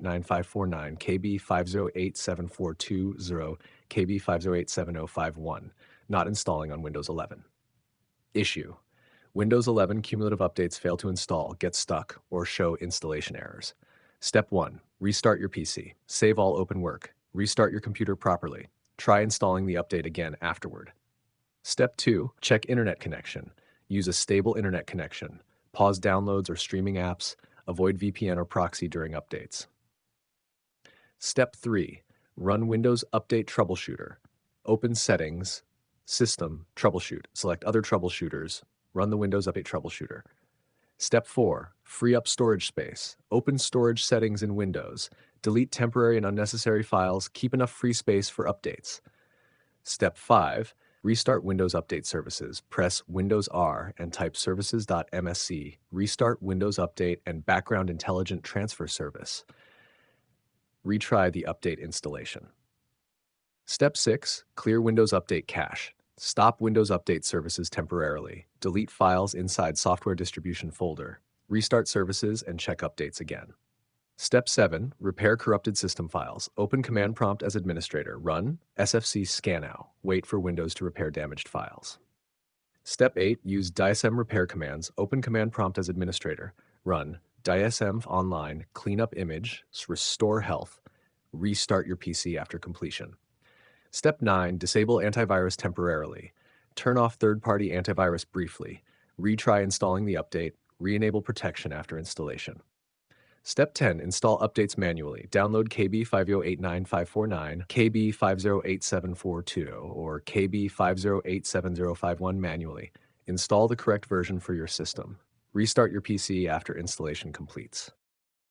KB5089549, KB5087420, KB5087051, not installing on Windows 11. Issue: Windows 11 cumulative updates fail to install, get stuck, or show installation errors. Step 1. Restart your PC. Save all open work. Restart your computer properly. Try installing the update again afterward. Step 2. Check internet connection. Use a stable internet connection. Pause downloads or streaming apps. Avoid VPN or proxy during updates. Step 3. Run Windows Update Troubleshooter. Open Settings, System, Troubleshoot. Select Other Troubleshooters. Run the Windows Update Troubleshooter. Step 4. Free up storage space. Open storage settings in Windows. Delete temporary and unnecessary files. Keep enough free space for updates. Step 5. Restart Windows Update Services. Press Windows R and type services.msc. Restart Windows Update and Background Intelligent Transfer Service. Retry the update installation. Step 6. Clear Windows Update cache. Stop Windows Update services temporarily. Delete files inside Software Distribution folder. Restart services and check updates again. Step 7. Repair corrupted system files. Open Command Prompt as administrator. Run sfc scanow. Wait for Windows to repair damaged files. Step 8. Use DISM repair commands. Open Command Prompt as administrator. Run DISM online, cleanup image, restore health. Restart your PC after completion. Step 9. Disable antivirus temporarily. Turn off third-party antivirus briefly. Retry installing the update. Re-enable protection after installation. Step 10. Install updates manually. Download KB5089549, KB5087420, or KB5087051 manually. Install the correct version for your system. Restart your PC after installation completes.